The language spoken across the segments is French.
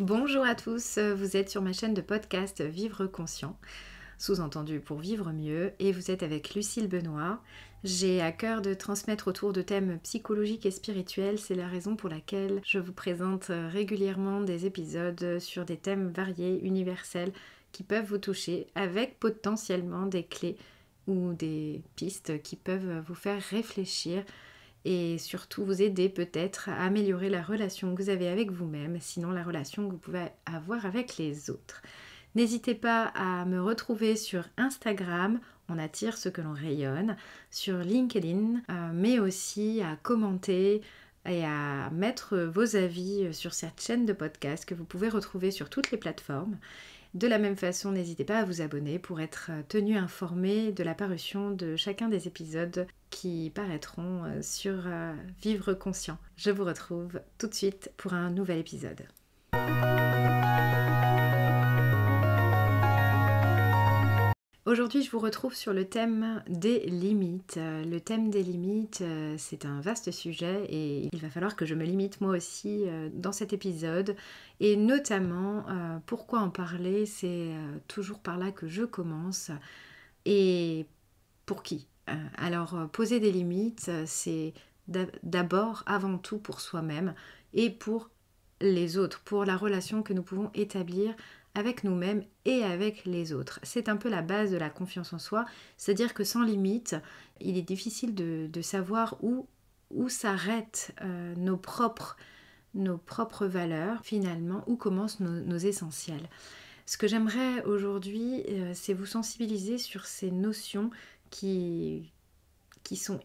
Bonjour à tous, vous êtes sur ma chaîne de podcast Vivre Conscient, sous-entendu pour vivre mieux, et vous êtes avec Lucille Benoît. J'ai à cœur de transmettre autour de thèmes psychologiques et spirituels, c'est la raison pour laquelle je vous présente régulièrement des épisodes sur des thèmes variés, universels, qui peuvent vous toucher, avec potentiellement des clés ou des pistes qui peuvent vous faire réfléchir et surtout vous aider peut-être à améliorer la relation que vous avez avec vous-même, sinon la relation que vous pouvez avoir avec les autres. N'hésitez pas à me retrouver sur Instagram, on attire ce que l'on rayonne, sur LinkedIn, mais aussi à commenter et à mettre vos avis sur cette chaîne de podcast que vous pouvez retrouver sur toutes les plateformes. De la même façon, n'hésitez pas à vous abonner pour être tenu informé de la parution de chacun des épisodes qui paraîtront sur Vivre Conscient. Je vous retrouve tout de suite pour un nouvel épisode. Aujourd'hui, je vous retrouve sur le thème des limites. Le thème des limites, c'est un vaste sujet et il va falloir que je me limite moi aussi dans cet épisode. Et notamment, pourquoi en parler, c'est toujours par là que je commence. Et pour qui ? Alors, poser des limites, c'est d'abord, avant tout pour soi-même et pour les autres, pour la relation que nous pouvons établir avec nous-mêmes et avec les autres. C'est un peu la base de la confiance en soi, c'est-à-dire que sans limite, il est difficile de savoir où s'arrêtent nos propres valeurs, finalement, où commencent nos essentiels. Ce que j'aimerais aujourd'hui, c'est vous sensibiliser sur ces notions qui sont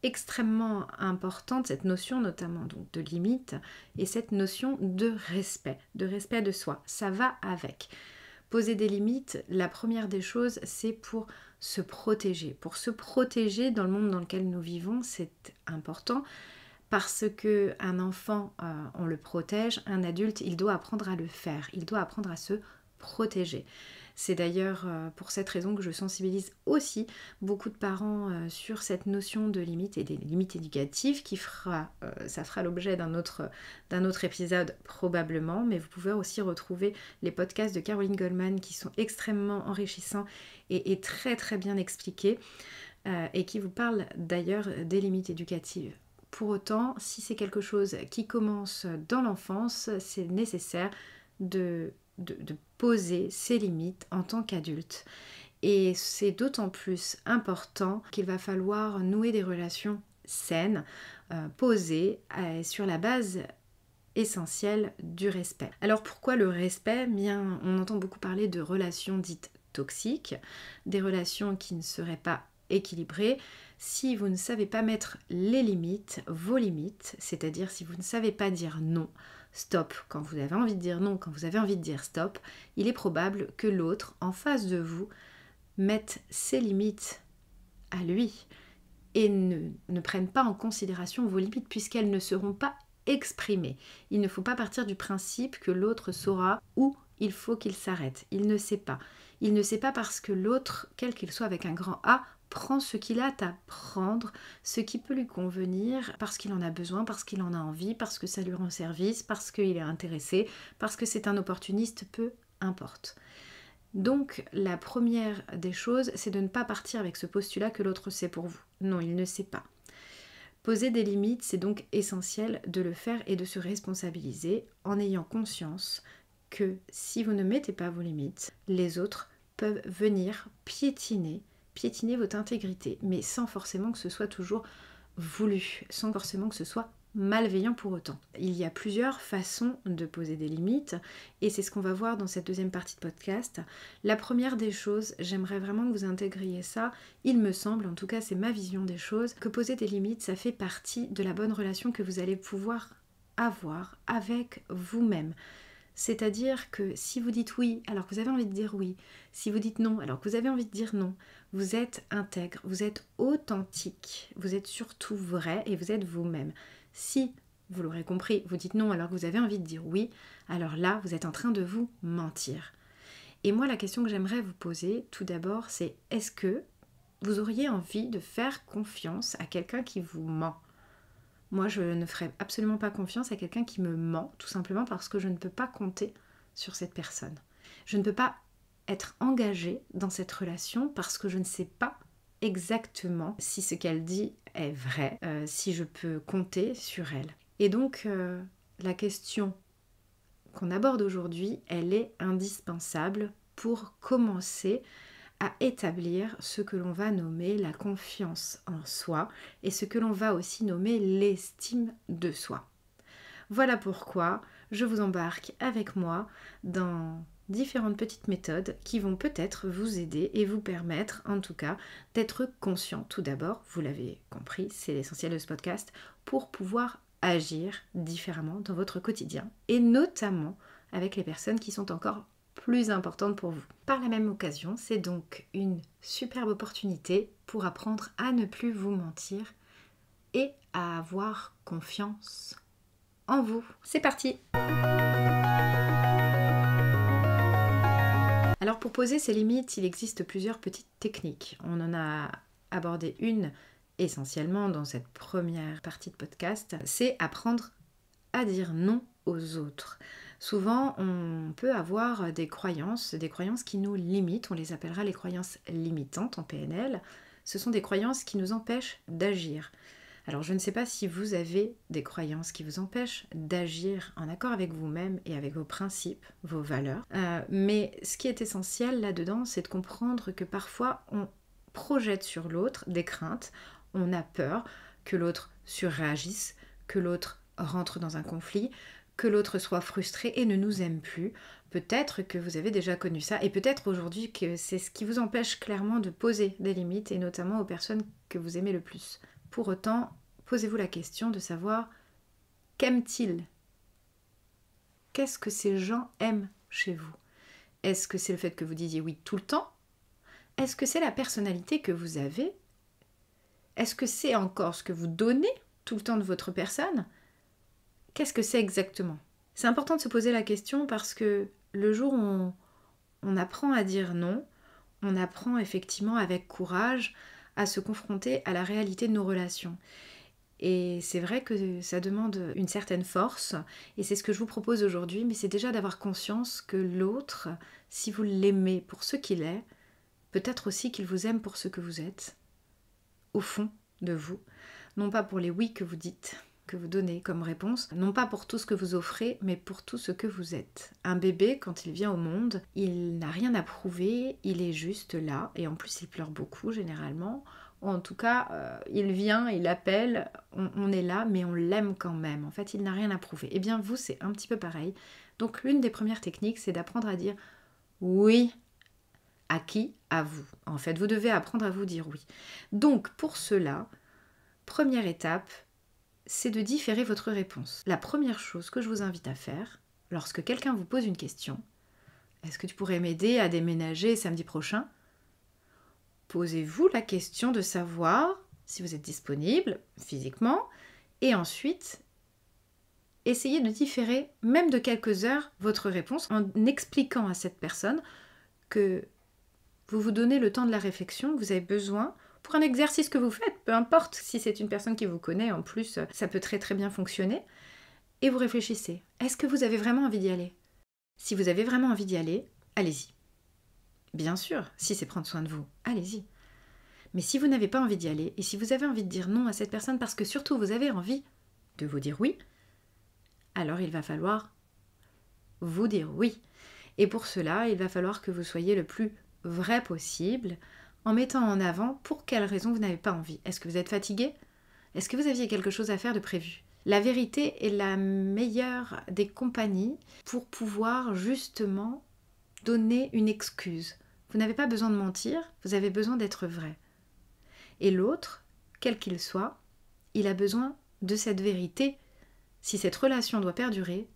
extrêmement importante, cette notion notamment donc de limite et cette notion de respect de soi. Ça va avec. Poser des limites, la première des choses, c'est pour se protéger. Pour se protéger dans le monde dans lequel nous vivons, c'est important parce qu'un enfant, on le protège, un adulte, il doit apprendre à le faire, il doit apprendre à se protéger. C'est d'ailleurs pour cette raison que je sensibilise aussi beaucoup de parents sur cette notion de limite et des limites éducatives ça fera l'objet d'un autre épisode probablement, mais vous pouvez aussi retrouver les podcasts de Caroline Goldman qui sont extrêmement enrichissants et très très bien expliqués et qui vous parlent d'ailleurs des limites éducatives. Pour autant, si c'est quelque chose qui commence dans l'enfance, c'est nécessaire de poser ses limites en tant qu'adulte. Et c'est d'autant plus important qu'il va falloir nouer des relations saines, posées sur la base essentielle du respect. Alors pourquoi le respect ? Bien, on entend beaucoup parler de relations dites toxiques, des relations qui ne seraient pas équilibrées. Si vous ne savez pas mettre les limites, vos limites, c'est-à-dire si vous ne savez pas dire non, stop, quand vous avez envie de dire non, quand vous avez envie de dire stop, il est probable que l'autre, en face de vous, mette ses limites à lui et ne prenne pas en considération vos limites puisqu'elles ne seront pas exprimées. Il ne faut pas partir du principe que l'autre saura où il faut qu'il s'arrête. Il ne sait pas. Il ne sait pas parce que l'autre, quel qu'il soit avec un grand A, prend ce qu'il a à prendre, ce qui peut lui convenir, parce qu'il en a besoin, parce qu'il en a envie, parce que ça lui rend service, parce qu'il est intéressé, parce que c'est un opportuniste, peu importe. Donc la première des choses, c'est de ne pas partir avec ce postulat que l'autre sait pour vous. Non, il ne sait pas. Poser des limites, c'est donc essentiel de le faire et de se responsabiliser en ayant conscience que si vous ne mettez pas vos limites, les autres peuvent venir piétiner votre intégrité, mais sans forcément que ce soit toujours voulu, sans forcément que ce soit malveillant pour autant. Il y a plusieurs façons de poser des limites et c'est ce qu'on va voir dans cette deuxième partie de podcast. La première des choses, j'aimerais vraiment que vous intégriez ça, il me semble, en tout cas c'est ma vision des choses, que poser des limites, ça fait partie de la bonne relation que vous allez pouvoir avoir avec vous-même. C'est-à-dire que si vous dites oui alors que vous avez envie de dire oui, si vous dites non alors que vous avez envie de dire non, vous êtes intègre, vous êtes authentique, vous êtes surtout vrai et vous êtes vous-même. Si, vous l'aurez compris, vous dites non alors que vous avez envie de dire oui, alors là, vous êtes en train de vous mentir. Et moi, la question que j'aimerais vous poser, tout d'abord, c'est est-ce que vous auriez envie de faire confiance à quelqu'un qui vous ment ? Moi, je ne ferai absolument pas confiance à quelqu'un qui me ment, tout simplement parce que je ne peux pas compter sur cette personne. Je ne peux pas être engagée dans cette relation parce que je ne sais pas exactement si ce qu'elle dit est vrai, si je peux compter sur elle. Et donc, la question qu'on aborde aujourd'hui, elle est indispensable pour commencer à établir ce que l'on va nommer la confiance en soi et ce que l'on va aussi nommer l'estime de soi. Voilà pourquoi je vous embarque avec moi dans différentes petites méthodes qui vont peut-être vous aider et vous permettre en tout cas d'être conscient tout d'abord, vous l'avez compris, c'est l'essentiel de ce podcast, pour pouvoir agir différemment dans votre quotidien et notamment avec les personnes qui sont encore plus importantes pour vous. Par la même occasion, c'est donc une superbe opportunité pour apprendre à ne plus vous mentir et à avoir confiance en vous. C'est parti! Alors pour poser ses limites, il existe plusieurs petites techniques. On en a abordé une essentiellement dans cette première partie de podcast, c'est apprendre à dire non aux autres. Souvent, on peut avoir des croyances qui nous limitent, on les appellera les croyances limitantes en PNL. Ce sont des croyances qui nous empêchent d'agir. Alors je ne sais pas si vous avez des croyances qui vous empêchent d'agir en accord avec vous-même et avec vos principes, vos valeurs. Mais ce qui est essentiel là-dedans, c'est de comprendre que parfois on projette sur l'autre des craintes, on a peur que l'autre surréagisse, que l'autre rentre dans un conflit, que l'autre soit frustré et ne nous aime plus. Peut-être que vous avez déjà connu ça et peut-être aujourd'hui que c'est ce qui vous empêche clairement de poser des limites et notamment aux personnes que vous aimez le plus. Pour autant, posez-vous la question de savoir qu'aiment-ils ? Qu'est-ce que ces gens aiment chez vous ? Est-ce que c'est le fait que vous disiez oui tout le temps ? Est-ce que c'est la personnalité que vous avez ? Est-ce que c'est encore ce que vous donnez tout le temps de votre personne ? Qu'est-ce que c'est exactement ? C'est important de se poser la question parce que le jour où on apprend à dire non, on apprend effectivement avec courage à se confronter à la réalité de nos relations. Et c'est vrai que ça demande une certaine force, et c'est ce que je vous propose aujourd'hui, mais c'est déjà d'avoir conscience que l'autre, si vous l'aimez pour ce qu'il est, peut-être aussi qu'il vous aime pour ce que vous êtes, au fond de vous, non pas pour les oui que vous dites, que vous donnez comme réponse, non pas pour tout ce que vous offrez, mais pour tout ce que vous êtes. Un bébé, quand il vient au monde, il n'a rien à prouver, il est juste là, et en plus il pleure beaucoup généralement, ou en tout cas, il vient, il appelle, on est là, mais on l'aime quand même. En fait, il n'a rien à prouver. Eh bien, vous, c'est un petit peu pareil. Donc, l'une des premières techniques, c'est d'apprendre à dire oui. À qui ? À vous. En fait, vous devez apprendre à vous dire oui. Donc, pour cela, première étape, c'est de différer votre réponse. La première chose que je vous invite à faire, lorsque quelqu'un vous pose une question, est-ce que tu pourrais m'aider à déménager samedi prochain ? Posez-vous la question de savoir si vous êtes disponible physiquement et ensuite essayez de différer, même de quelques heures, votre réponse en expliquant à cette personne que vous vous donnez le temps de la réflexion, vous avez besoin pour un exercice que vous faites, peu importe si c'est une personne qui vous connaît, en plus ça peut très très bien fonctionner, et vous réfléchissez. Est-ce que vous avez vraiment envie d'y aller ? Si vous avez vraiment envie d'y aller, allez-y. Bien sûr, si c'est prendre soin de vous, allez-y. Mais si vous n'avez pas envie d'y aller, et si vous avez envie de dire non à cette personne parce que surtout vous avez envie de vous dire oui, alors il va falloir vous dire oui. Et pour cela, il va falloir que vous soyez le plus vrai possible en mettant en avant pour quelles raisons vous n'avez pas envie. Est-ce que vous êtes fatigué ? Est-ce que vous aviez quelque chose à faire de prévu ? La vérité est la meilleure des compagnies pour pouvoir justement donner une excuse. Vous n'avez pas besoin de mentir, vous avez besoin d'être vrai. Et l'autre, quel qu'il soit, il a besoin de cette vérité. Si cette relation doit perdurer,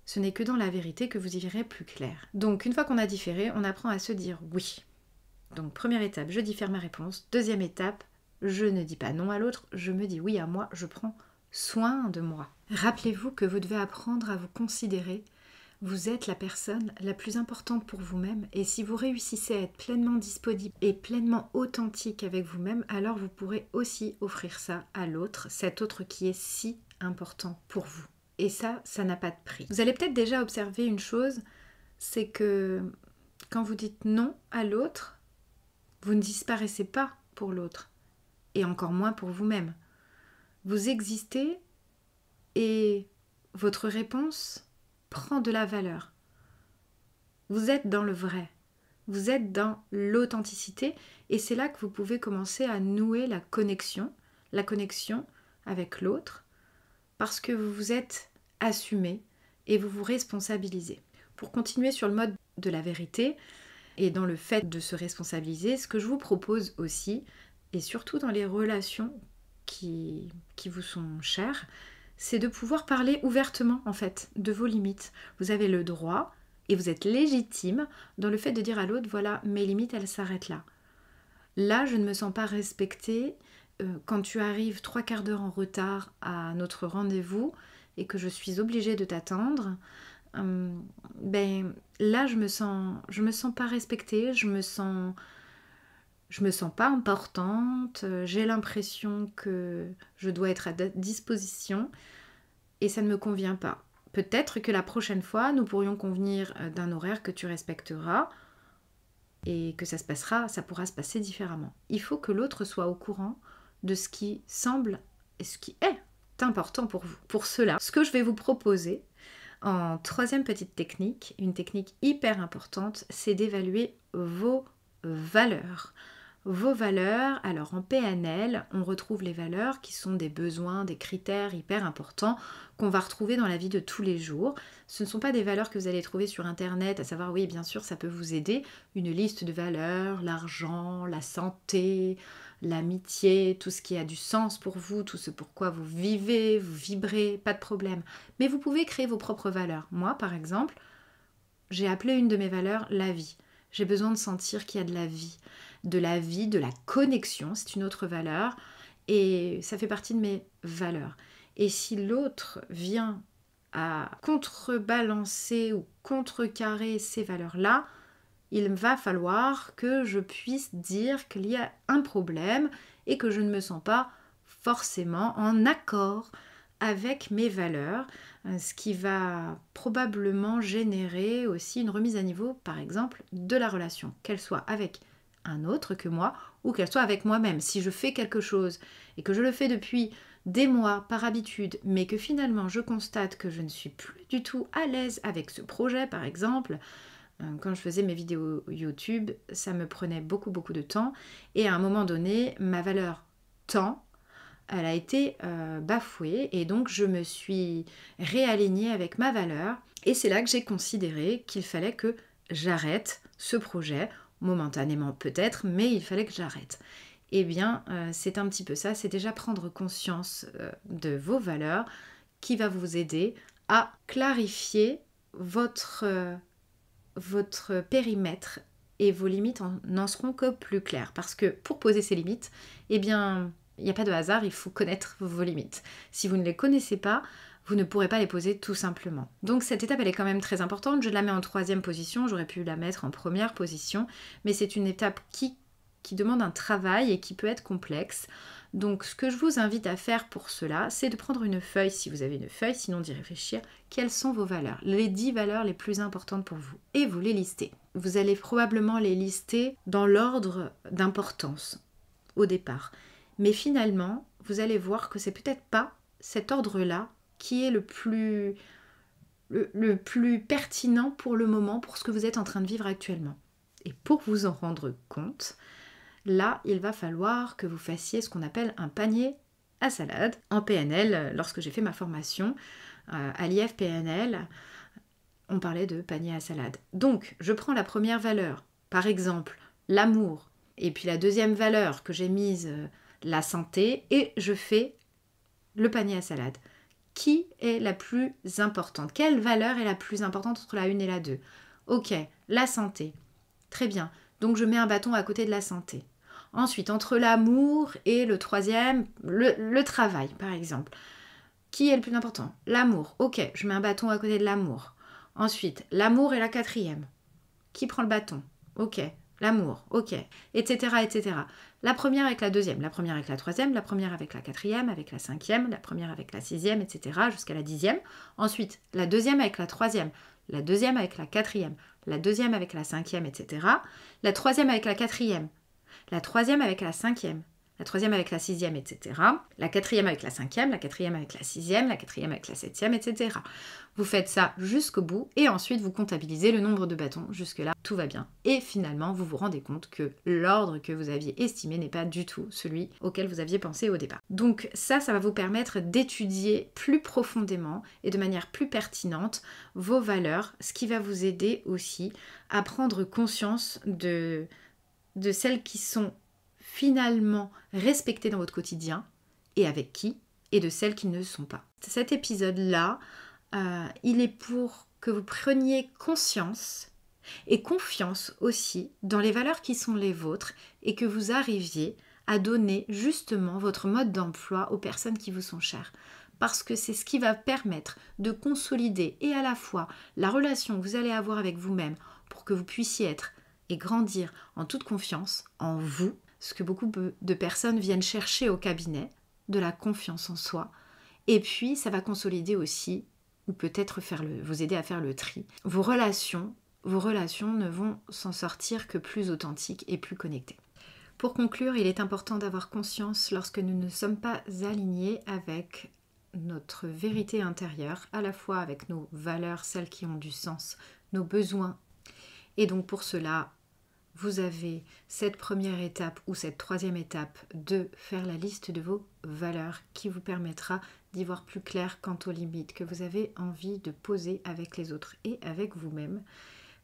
ce n'est que dans la vérité que vous y verrez plus clair. Donc, une fois qu'on a différé, on apprend à se dire oui. Donc, première étape, je diffère ma réponse. Deuxième étape, je ne dis pas non à l'autre, je me dis oui à moi, je prends soin de moi. Rappelez-vous que vous devez apprendre à vous considérer. Vous êtes la personne la plus importante pour vous-même et si vous réussissez à être pleinement disponible et pleinement authentique avec vous-même, alors vous pourrez aussi offrir ça à l'autre, cet autre qui est si important pour vous. Et ça n'a pas de prix. Vous allez peut-être déjà observer une chose, c'est que quand vous dites non à l'autre, vous ne disparaissez pas pour l'autre, et encore moins pour vous-même. Vous existez et votre réponse prend de la valeur. Vous êtes dans le vrai, vous êtes dans l'authenticité, et c'est là que vous pouvez commencer à nouer la connexion avec l'autre, parce que vous vous êtes assumé et vous vous responsabilisez. Pour continuer sur le mode de la vérité et dans le fait de se responsabiliser, ce que je vous propose aussi, et surtout dans les relations qui vous sont chères, c'est de pouvoir parler ouvertement en fait de vos limites. Vous avez le droit et vous êtes légitime dans le fait de dire à l'autre, voilà, mes limites elles s'arrêtent là. Là, je ne me sens pas respectée. Quand tu arrives 3/4 d'heure en retard à notre rendez-vous et que je suis obligée de t'attendre, là je me sens pas respectée, je me sens pas importante, j'ai l'impression que je dois être à disposition et ça ne me convient pas. Peut-être que la prochaine fois, nous pourrions convenir d'un horaire que tu respecteras et que ça pourra se passer différemment. Il faut que l'autre soit au courant de ce qui semble et ce qui est important pour vous. Pour cela, ce que je vais vous proposer en troisième petite technique, une technique hyper importante, c'est d'évaluer vos valeurs. Vos valeurs, alors en PNL, on retrouve les valeurs qui sont des besoins, des critères hyper importants qu'on va retrouver dans la vie de tous les jours. Ce ne sont pas des valeurs que vous allez trouver sur internet, à savoir, oui, bien sûr, ça peut vous aider, une liste de valeurs, l'argent, la santé, l'amitié, tout ce qui a du sens pour vous, tout ce pourquoi vous vivez, vous vibrez, pas de problème. Mais vous pouvez créer vos propres valeurs. Moi, par exemple, j'ai appelé une de mes valeurs la vie. J'ai besoin de sentir qu'il y a de la vie, de la connexion, c'est une autre valeur, et ça fait partie de mes valeurs. Et si l'autre vient à contrebalancer ou contrecarrer ces valeurs-là, il va falloir que je puisse dire qu'il y a un problème et que je ne me sens pas forcément en accord avec mes valeurs, ce qui va probablement générer aussi une remise à niveau, par exemple, de la relation, qu'elle soit avec un autre que moi ou qu'elle soit avec moi-même. Si je fais quelque chose et que je le fais depuis des mois par habitude, mais que finalement je constate que je ne suis plus du tout à l'aise avec ce projet, par exemple, quand je faisais mes vidéos YouTube, ça me prenait beaucoup de temps, et à un moment donné, ma valeur temps, elle a été bafouée, et donc je me suis réalignée avec ma valeur, et c'est là que j'ai considéré qu'il fallait que j'arrête ce projet, momentanément peut-être, mais il fallait que j'arrête. Eh bien, c'est un petit peu ça, c'est déjà prendre conscience de vos valeurs qui va vous aider à clarifier votre périmètre, et vos limites n'en seront que plus claires. Parce que pour poser ces limites, eh bien, il n'y a pas de hasard, il faut connaître vos limites. Si vous ne les connaissez pas, vous ne pourrez pas les poser tout simplement. Donc cette étape, elle est quand même très importante. Je la mets en 3e position, j'aurais pu la mettre en 1re position, mais c'est une étape qui demande un travail et qui peut être complexe. Donc ce que je vous invite à faire pour cela, c'est de prendre une feuille, si vous avez une feuille, sinon d'y réfléchir, quelles sont vos valeurs, les 10 valeurs les plus importantes pour vous, et vous les listez. Vous allez probablement les lister dans l'ordre d'importance au départ. Mais finalement, vous allez voir que c'est peut-être pas cet ordre-là qui est le plus pertinent pour le moment, pour ce que vous êtes en train de vivre actuellement. Et pour vous en rendre compte, là, il va falloir que vous fassiez ce qu'on appelle un panier à salade. En PNL, lorsque j'ai fait ma formation à l'IF PNL, on parlait de panier à salade. Donc, je prends la première valeur, par exemple, l'amour, et puis la deuxième valeur que j'ai mise, la santé, et je fais le panier à salade. Qui est la plus importante? Quelle valeur est la plus importante entre la 1 et la 2? Ok, la santé. Très bien. Donc je mets un bâton à côté de la santé. Ensuite, entre l'amour et le 3e, le travail, par exemple. Qui est le plus important? L'amour. Ok, je mets un bâton à côté de l'amour. Ensuite, l'amour est la 4e. Qui prend le bâton? Ok, l'amour, ok, etc., etc. La première avec la deuxième, la première avec la troisième, la première avec la quatrième, avec la cinquième, la première avec la sixième, etc., jusqu'à la 10e. Ensuite, la deuxième avec la troisième, la deuxième avec la quatrième, la deuxième avec la cinquième, etc. La troisième avec la quatrième, la troisième avec la cinquième, la troisième avec la sixième, etc. La quatrième avec la cinquième, la quatrième avec la sixième, la quatrième avec la septième, etc. Vous faites ça jusqu'au bout et ensuite vous comptabilisez le nombre de bâtons. Jusque-là, tout va bien. Et finalement, vous vous rendez compte que l'ordre que vous aviez estimé n'est pas du tout celui auquel vous aviez pensé au départ. Donc ça va vous permettre d'étudier plus profondément et de manière plus pertinente vos valeurs, ce qui va vous aider aussi à prendre conscience de celles qui sont finalement respectées dans votre quotidien et avec qui, et de celles qui ne le sont pas. Cet épisode-là, il est pour que vous preniez conscience et confiance aussi dans les valeurs qui sont les vôtres et que vous arriviez à donner justement votre mode d'emploi aux personnes qui vous sont chères. Parce que c'est ce qui va permettre de consolider et à la fois la relation que vous allez avoir avec vous-même pour que vous puissiez être et grandir en toute confiance en vous, ce que beaucoup de personnes viennent chercher au cabinet, de la confiance en soi. Et puis, ça va consolider aussi, ou peut-être vous aider à faire le tri. Vos relations ne vont s'en sortir que plus authentiques et plus connectées. Pour conclure, il est important d'avoir conscience lorsque nous ne sommes pas alignés avec notre vérité intérieure, à la fois avec nos valeurs, celles qui ont du sens, nos besoins. Et donc pour cela, vous avez cette première étape ou cette troisième étape de faire la liste de vos valeurs qui vous permettra d'y voir plus clair quant aux limites que vous avez envie de poser avec les autres et avec vous-même.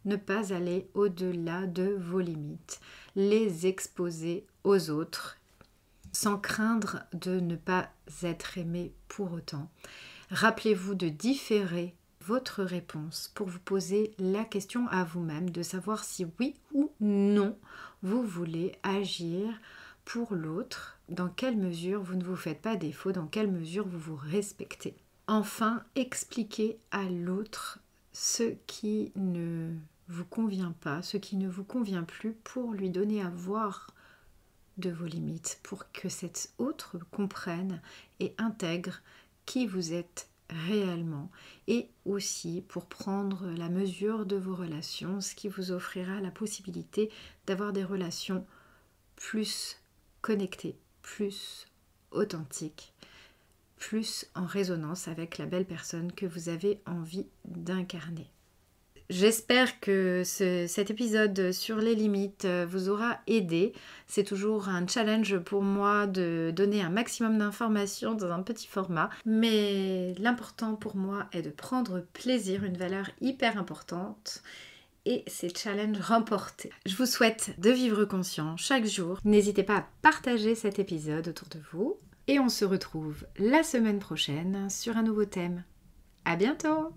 Ne pas aller au-delà de vos limites, les exposer aux autres sans craindre de ne pas être aimé pour autant. Rappelez-vous de différer votre réponse pour vous poser la question à vous-même de savoir si oui ou non vous voulez agir pour l'autre, dans quelle mesure vous ne vous faites pas défaut, dans quelle mesure vous vous respectez. Enfin, expliquez à l'autre ce qui ne vous convient pas, ce qui ne vous convient plus pour lui donner à voir de vos limites, pour que cet autre comprenne et intègre qui vous êtes réellement et aussi pour prendre la mesure de vos relations, ce qui vous offrira la possibilité d'avoir des relations plus connectées, plus authentiques, plus en résonance avec la belle personne que vous avez envie d'incarner. J'espère que cet épisode sur les limites vous aura aidé. C'est toujours un challenge pour moi de donner un maximum d'informations dans un petit format. Mais l'important pour moi est de prendre plaisir, une valeur hyper importante. Et ces challenges remportés. Je vous souhaite de vivre conscient chaque jour. N'hésitez pas à partager cet épisode autour de vous. Et on se retrouve la semaine prochaine sur un nouveau thème. À bientôt!